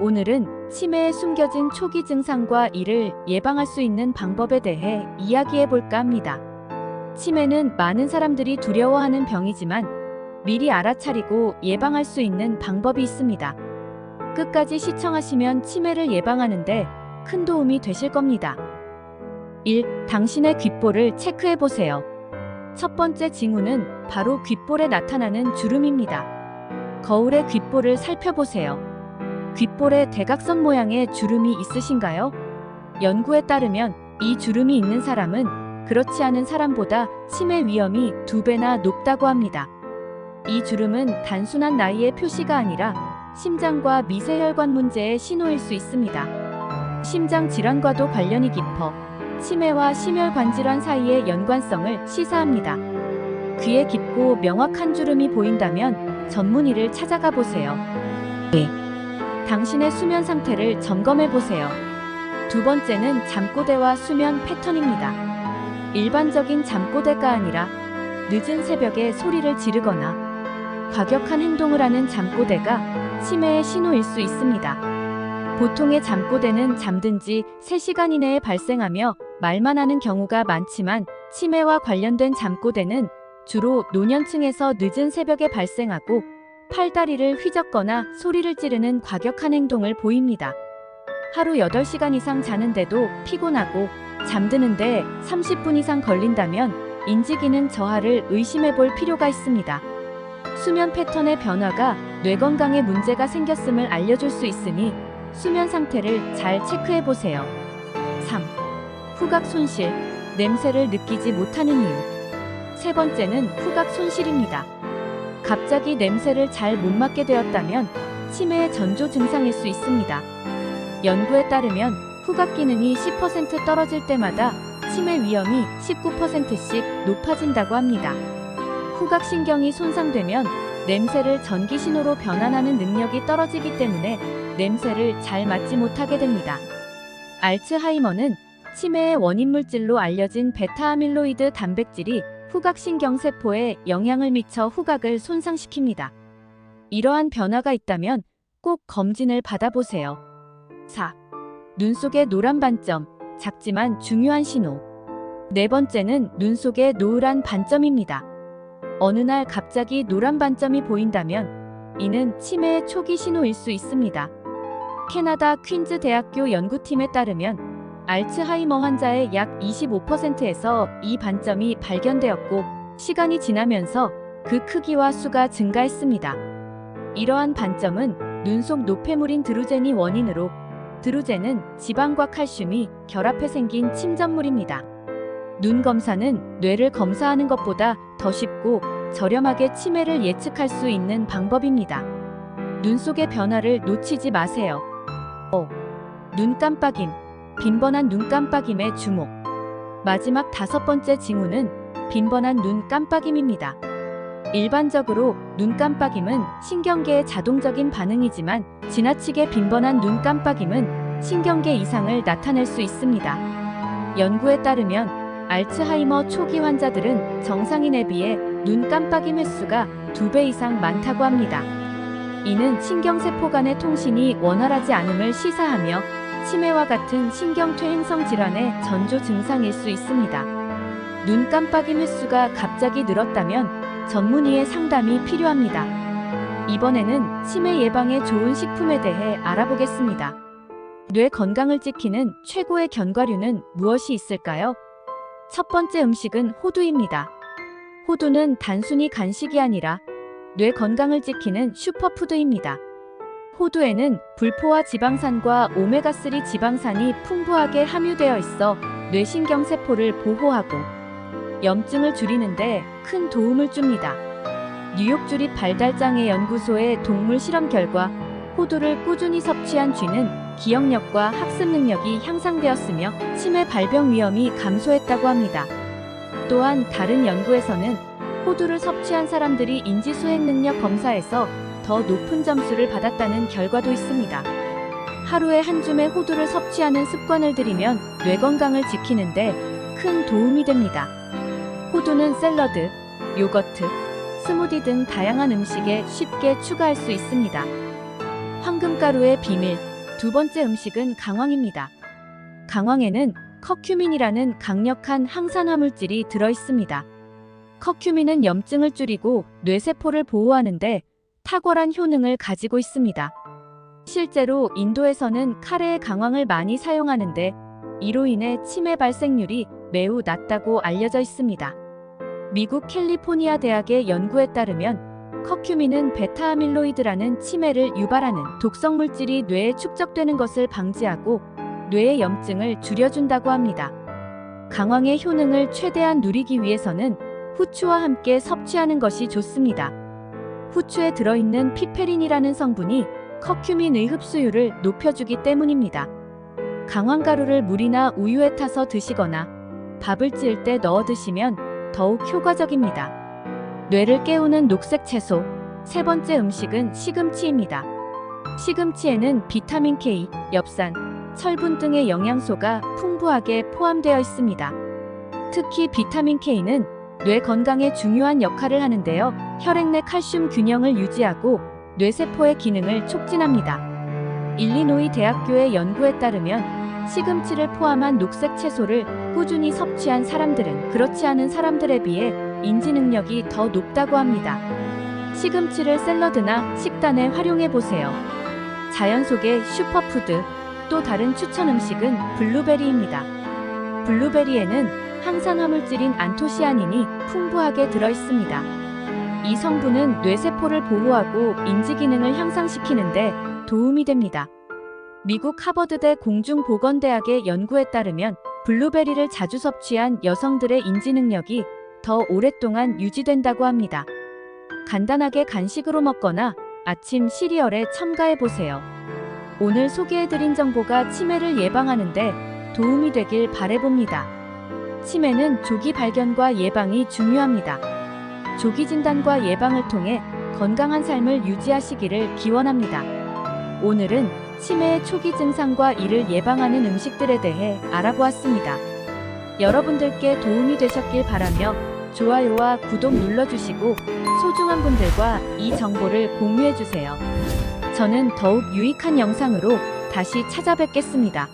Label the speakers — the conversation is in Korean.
Speaker 1: 오늘은 치매의 숨겨진 초기 증상과 이를 예방할 수 있는 방법에 대해 이야기해 볼까 합니다. 치매는 많은 사람들이 두려워하는 병이지만 미리 알아차리고 예방할 수 있는 방법이 있습니다. 끝까지 시청하시면 치매를 예방하는데 큰 도움이 되실 겁니다. 1. 당신의 귓볼을 체크해 보세요. 첫 번째 징후는 바로 귓볼에 나타나는 주름입니다. 거울의 귓볼을 살펴보세요. 귓볼에 대각선 모양의 주름이 있으신가요? 연구에 따르면 이 주름이 있는 사람은 그렇지 않은 사람보다 치매 위험이 2배나 높다고 합니다. 이 주름은 단순한 나이의 표시가 아니라 심장과 미세혈관 문제의 신호일 수 있습니다. 심장 질환과도 관련이 깊어 치매와 심혈관 질환 사이의 연관성을 시사합니다. 귀에 깊고 명확한 주름이 보인다면 전문의를 찾아가 보세요. 2. 당신의 수면 상태를 점검해 보세요. 두 번째는 잠꼬대와 수면 패턴입니다. 일반적인 잠꼬대가 아니라 늦은 새벽에 소리를 지르거나 과격한 행동을 하는 잠꼬대가 치매의 신호일 수 있습니다. 보통의 잠꼬대는 잠든 지 3시간 이내에 발생하며 말만 하는 경우가 많지만 치매와 관련된 잠꼬대는 주로 노년층에서 늦은 새벽에 발생하고 팔다리를 휘젓거나 소리를 지르는 과격한 행동을 보입니다. 하루 8시간 이상 자는데도 피곤하고 잠드는데 30분 이상 걸린다면 인지기능 저하를 의심해 볼 필요가 있습니다. 수면 패턴의 변화가 뇌 건강에 문제가 생겼음을 알려줄 수 있으니 수면 상태를 잘 체크해 보세요. 3. 후각 손실, 냄새를 느끼지 못하는 이유. 세 번째는 후각 손실입니다. 갑자기 냄새를 잘 못 맡게 되었다면 치매의 전조 증상일 수 있습니다. 연구에 따르면 후각 기능이 10% 떨어질 때마다 치매 위험이 19%씩 높아진다고 합니다. 후각신경이 손상되면 냄새를 전기 신호로 변환하는 능력이 떨어지기 때문에 냄새를 잘 맡지 못하게 됩니다. 알츠하이머는 치매의 원인 물질로 알려진 베타아밀로이드 단백질이 후각신경 세포에 영향을 미쳐 후각을 손상시킵니다. 이러한 변화가 있다면 꼭 검진을 받아보세요. 4. 눈 속의 노란 반점, 작지만 중요한 신호. 네 번째는 눈 속의 노을한 반점입니다. 어느 날 갑자기 노란 반점이 보인다면 이는 치매의 초기 신호일 수 있습니다. 캐나다 퀸즈 대학교 연구팀에 따르면 알츠하이머 환자의 약 25%에서 이 반점이 발견되었고 시간이 지나면서 그 크기와 수가 증가했습니다. 이러한 반점은 눈 속 노폐물인 드루젠이 원인으로 드루젠은 지방과 칼슘이 결합해 생긴 침전물입니다. 눈 검사는 뇌를 검사하는 것보다 더 쉽고 저렴하게 치매를 예측할 수 있는 방법입니다. 눈 속의 변화를 놓치지 마세요. 5. 눈 깜빡임, 빈번한 눈 깜빡임에 주목. 마지막 5번째 징후는 빈번한 눈 깜빡임입니다. 일반적으로 눈 깜빡임은 신경계의 자동적인 반응이지만 지나치게 빈번한 눈 깜빡임은 신경계 이상을 나타낼 수 있습니다. 연구에 따르면 알츠하이머 초기 환자들은 정상인에 비해 눈 깜빡임 횟수가 2배 이상 많다고 합니다. 이는 신경세포 간의 통신이 원활하지 않음을 시사하며 치매와 같은 신경퇴 행성 질환의 전조 증상일 수 있습니다. 눈 깜빡임 횟수가 갑자기 늘었다면 전문의의 상담이 필요합니다. 이번에는 치매 예방에 좋은 식품에 대해 알아보겠습니다. 뇌 건강을 지키는 최고의 견과류는 무엇이 있을까요? 첫 번째 음식은 호두입니다. 호두는 단순히 간식이 아니라 뇌 건강을 지키는 슈퍼푸드입니다. 호두에는 불포화 지방산과 오메가3 지방산이 풍부하게 함유되어 있어 뇌신경 세포를 보호하고 염증을 줄이는데 큰 도움을 줍니다. 뉴욕 주립 발달장애 연구소의 동물 실험 결과 호두를 꾸준히 섭취한 쥐는 기억력과 학습 능력이 향상되었으며 치매 발병 위험이 감소했다고 합니다. 또한 다른 연구에서는 호두를 섭취한 사람들이 인지수행 능력 검사에서 더 높은 점수를 받았다는 결과도 있습니다. 하루에 한 줌의 호두를 섭취하는 습관을 들이면 뇌 건강을 지키는데 큰 도움이 됩니다. 호두는 샐러드, 요거트, 스무디 등 다양한 음식에 쉽게 추가할 수 있습니다. 황금가루의 비밀, 두 번째 음식은 강황입니다. 강황에는 커큐민이라는 강력한 항산화 물질이 들어 있습니다. 커큐민은 염증을 줄이고 뇌세포를 보호하는데 탁월한 효능을 가지고 있습니다. 실제로 인도에서는 카레에 강황을 많이 사용하는데 이로 인해 치매 발생률이 매우 낮다고 알려져 있습니다. 미국 캘리포니아 대학의 연구에 따르면 커큐민은 베타아밀로이드라는 치매를 유발하는 독성 물질이 뇌에 축적되는 것을 방지하고 뇌의 염증을 줄여준다고 합니다. 강황의 효능을 최대한 누리기 위해서는 후추와 함께 섭취하는 것이 좋습니다. 후추에 들어있는 피페린이라는 성분이 커큐민의 흡수율을 높여주기 때문입니다. 강황가루를 물이나 우유에 타서 드시거나 밥을 지을 때 넣어 드시면 더욱 효과적입니다. 뇌를 깨우는 녹색 채소. 세 번째 음식은 시금치입니다. 시금치에는 비타민 K, 엽산, 철분 등의 영양소가 풍부하게 포함되어 있습니다. 특히 비타민 K는 뇌 건강에 중요한 역할을 하는데요. 혈액 내 칼슘 균형을 유지하고 뇌세포의 기능을 촉진합니다. 일리노이 대학교의 연구에 따르면 시금치를 포함한 녹색 채소를 꾸준히 섭취한 사람들은 그렇지 않은 사람들에 비해 인지 능력이 더 높다고 합니다. 시금치를 샐러드나 식단에 활용해 보세요. 자연 속의 슈퍼푸드. 또 다른 추천 음식은 블루베리입니다. 블루베리에는 항산화 물질인 안토시아닌이 풍부하게 들어 있습니다. 이 성분은 뇌세포를 보호하고 인지 기능을 향상시키는데 도움이 됩니다. 미국 하버드대 공중보건대학의 연구에 따르면 블루베리를 자주 섭취한 여성들의 인지 능력이 더 오랫동안 유지된다고 합니다. 간단하게 간식으로 먹거나 아침 시리얼에 첨가해 보세요. 오늘 소개해드린 정보가 치매를 예방하는데 도움이 되길 바라봅니다. 치매는 조기 발견과 예방이 중요합니다. 조기 진단과 예방을 통해 건강한 삶을 유지하시기를 기원합니다. 오늘은 치매의 초기 증상과 이를 예방하는 음식들에 대해 알아보았습니다. 여러분들께 도움이 되셨길 바라며 좋아요와 구독 눌러주시고 소중한 분들과 이 정보를 공유해주세요. 저는 더욱 유익한 영상으로 다시 찾아뵙겠습니다.